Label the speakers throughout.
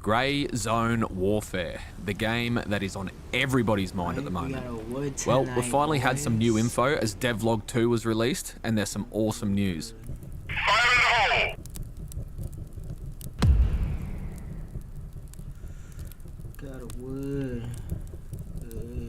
Speaker 1: Grey Zone Warfare, the game that is on everybody's mind at the moment. Well, we finally had some new info as Devlog 2 was released, and there's some awesome news.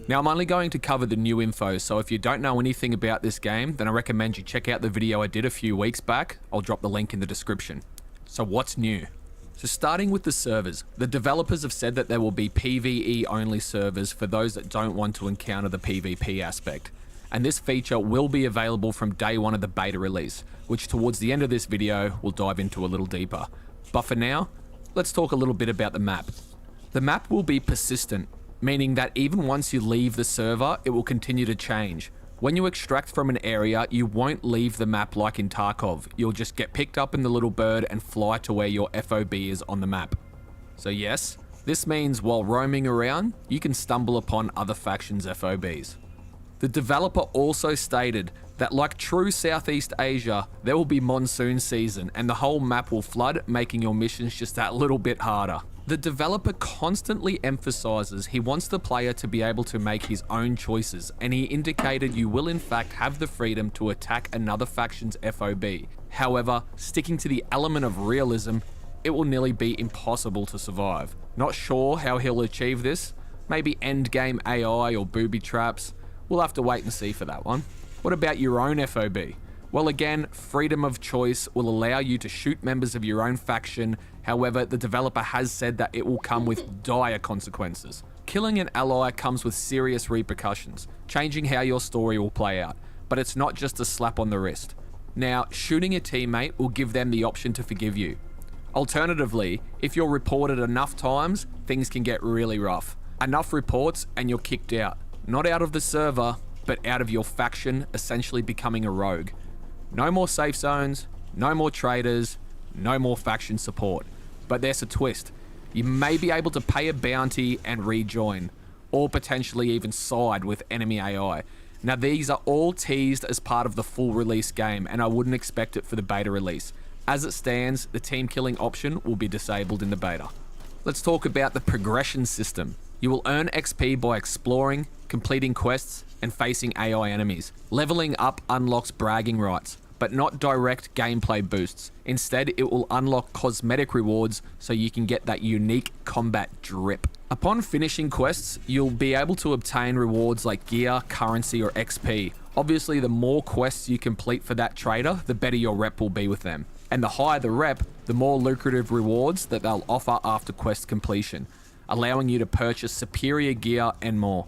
Speaker 1: Now, I'm only going to cover the new info, so if you don't know anything about this game, then I recommend you check out the video I did a few weeks back. I'll drop the link in the description. So what's new? So starting with the servers, the developers have said that there will be PvE only servers for those that don't want to encounter the PvP aspect. And this feature will be available from day one of the beta release, which towards the end of this video, we'll dive into a little deeper. But for now, let's talk a little bit about the map. The map will be persistent, meaning that even once you leave the server, it will continue to change. When you extract from an area, you won't leave the map like in Tarkov. You'll just get picked up in the little bird and fly to where your FOB is on the map. So yes, this means while roaming around, you can stumble upon other factions' FOBs. The developer also stated that like true Southeast Asia, there will be monsoon season and the whole map will flood, making your missions just that little bit harder. The developer constantly emphasizes he wants the player to be able to make his own choices, and he indicated you will in fact have the freedom to attack another faction's FOB. However, sticking to the element of realism, it will nearly be impossible to survive. Not sure how he'll achieve this, maybe endgame AI or booby traps. We'll have to wait and see for that one. What about your own FOB? Well, again, freedom of choice will allow you to shoot members of your own faction. However, the developer has said that it will come with dire consequences. Killing an ally comes with serious repercussions, changing how your story will play out. But it's not just a slap on the wrist. Now, shooting a teammate will give them the option to forgive you. Alternatively, if you're reported enough times, things can get really rough. Enough reports and you're kicked out. Not out of the server, but out of your faction, essentially becoming a rogue. No more safe zones, no more traders, no more faction support. But there's a twist. You may be able to pay a bounty and rejoin, or potentially even side with enemy AI. Now these are all teased as part of the full release game, and I wouldn't expect it for the beta release. As it stands, the team killing option will be disabled in the beta. Let's talk about the progression system. You will earn XP by exploring, completing quests, and facing AI enemies. Leveling up unlocks bragging rights, but not direct gameplay boosts. Instead, it will unlock cosmetic rewards so you can get that unique combat drip. Upon finishing quests, you'll be able to obtain rewards like gear, currency, or XP. Obviously, the more quests you complete for that trader, the better your rep will be with them. And the higher the rep, the more lucrative rewards that they'll offer after quest completion, allowing you to purchase superior gear and more.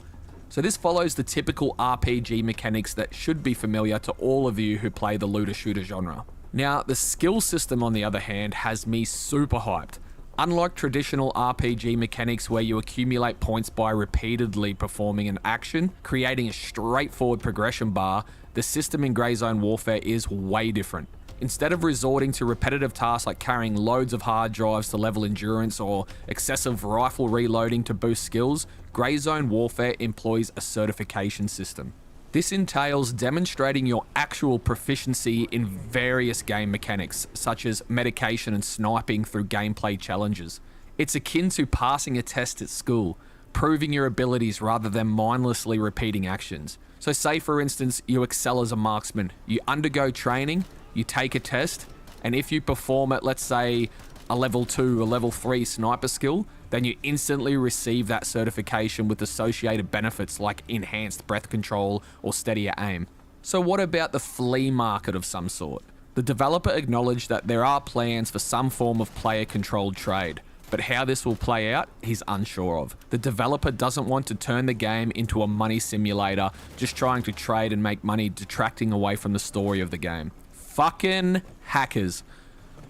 Speaker 1: So this follows the typical RPG mechanics that should be familiar to all of you who play the looter-shooter genre. Now, the skill system on the other hand has me super hyped. Unlike traditional RPG mechanics where you accumulate points by repeatedly performing an action, creating a straightforward progression bar, the system in Grey Zone Warfare is way different. Instead of resorting to repetitive tasks like carrying loads of hard drives to level endurance or excessive rifle reloading to boost skills, Grey Zone Warfare employs a certification system. This entails demonstrating your actual proficiency in various game mechanics, such as medication and sniping through gameplay challenges. It's akin to passing a test at school, proving your abilities rather than mindlessly repeating actions. So say for instance, you excel as a marksman, you undergo training, you take a test, and if you perform at, let's say, a level 2 or level 3 sniper skill, then you instantly receive that certification with associated benefits like enhanced breath control or steadier aim. So what about the flea market of some sort? The developer acknowledged that there are plans for some form of player-controlled trade, but how this will play out, he's unsure of. The developer doesn't want to turn the game into a money simulator, just trying to trade and make money, detracting away from the story of the game. Fucking hackers.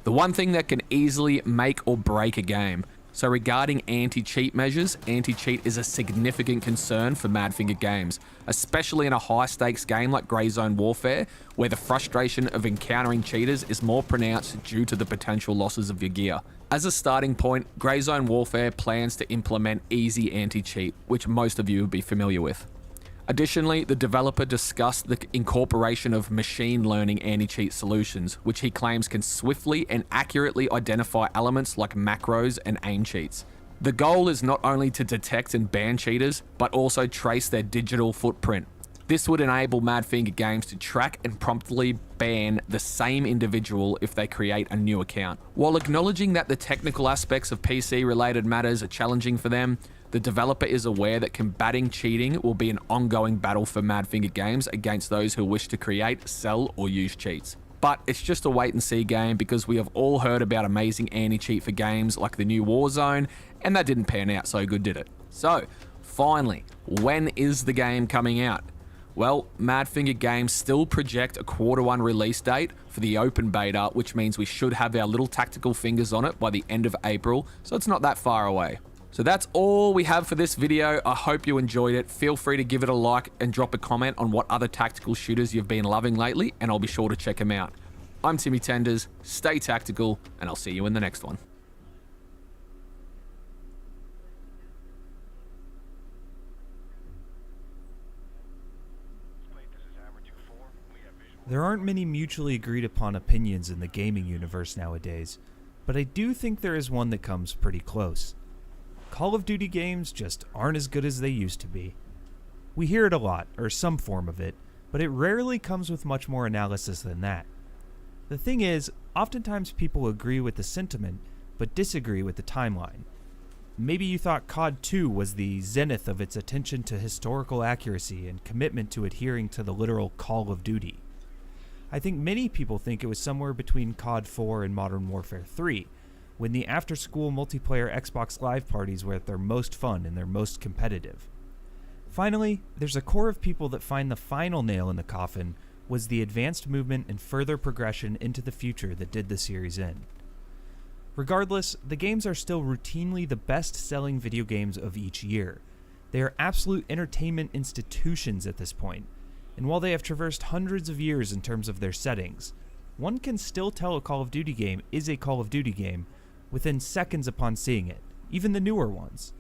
Speaker 1: The one thing that can easily make or break a game. So regarding anti-cheat measures, anti-cheat is a significant concern for Madfinger Games, especially in a high-stakes game like Grey Zone Warfare, where the frustration of encountering cheaters is more pronounced due to the potential losses of your gear. As a starting point, Grey Zone Warfare plans to implement easy anti-cheat, which most of you will be familiar with. Additionally, the developer discussed the incorporation of machine learning anti-cheat solutions, which he claims can swiftly and accurately identify elements like macros and aim cheats. The goal is not only to detect and ban cheaters, but also trace their digital footprint. This would enable Madfinger Games to track and promptly ban the same individual if they create a new account. While acknowledging that the technical aspects of PC-related matters are challenging for them, the developer is aware that combating cheating will be an ongoing battle for Madfinger Games against those who wish to create, sell, or use cheats. But it's just a wait-and-see game because we have all heard about amazing anti-cheat for games like the new Warzone, and that didn't pan out so good, did it? So, finally, when is the game coming out? Well, Madfinger Games still project a Q1 release date for the open beta, which means we should have our little tactical fingers on it by the end of April, so it's not that far away. So that's all we have for this video. I hope you enjoyed it. Feel free to give it a like and drop a comment on what other tactical shooters you've been loving lately, and I'll be sure to check them out. I'm Timmy Tenders, stay tactical, and I'll see you in the next one.
Speaker 2: There aren't many mutually agreed upon opinions in the gaming universe nowadays, but I do think there is one that comes pretty close. Call of Duty games just aren't as good as they used to be. We hear it a lot, or some form of it, but it rarely comes with much more analysis than that. The thing is, oftentimes people agree with the sentiment, but disagree with the timeline. Maybe you thought COD 2 was the zenith of its attention to historical accuracy and commitment to adhering to the literal Call of Duty. I think many people think it was somewhere between COD 4 and Modern Warfare 3, when the after-school multiplayer Xbox Live parties were at their most fun and their most competitive. Finally, there's a core of people that find the final nail in the coffin was the advanced movement and further progression into the future that did the series in. Regardless, the games are still routinely the best-selling video games of each year. They are absolute entertainment institutions at this point, and while they have traversed hundreds of years in terms of their settings, one can still tell a Call of Duty game is a Call of Duty game within seconds upon seeing it, even the newer ones.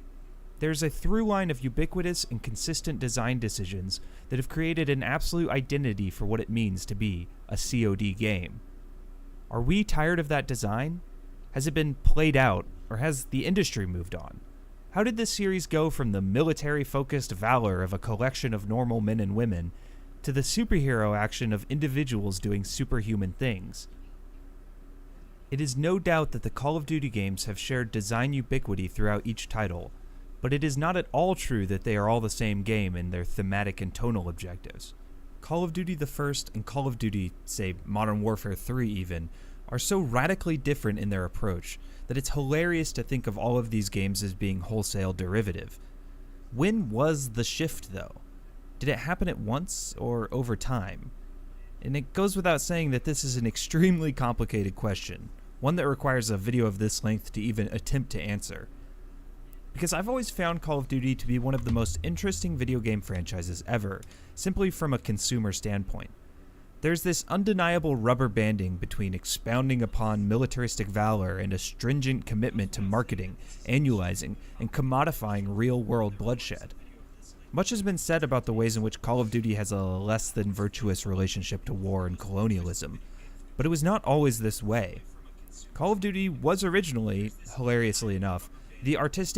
Speaker 2: There's a through line of ubiquitous and consistent design decisions that have created an absolute identity for what it means to be a COD game. Are we tired of that design? Has it been played out, or has the industry moved on? How did this series go from the military-focused valor of a collection of normal men and women to the superhero action of individuals doing superhuman things? It is no doubt that the Call of Duty games have shared design ubiquity throughout each title, but it is not at all true that they are all the same game in their thematic and tonal objectives. Call of Duty the First and Call of Duty, say, Modern Warfare 3 even, are so radically different in their approach that it's hilarious to think of all of these games as being wholesale derivative. When was the shift, though? Did it happen at once or over time? And it goes without saying that this is an extremely complicated question, one that requires a video of this length to even attempt to answer. Because I've always found Call of Duty to be one of the most interesting video game franchises ever, simply from a consumer standpoint. There's this undeniable rubber banding between expounding upon militaristic valor and a stringent commitment to marketing, annualizing, and commodifying real-world bloodshed. Much has been said about the ways in which Call of Duty has a less than virtuous relationship to war and colonialism, but it was not always this way. Call of Duty was originally, hilariously enough, the artistic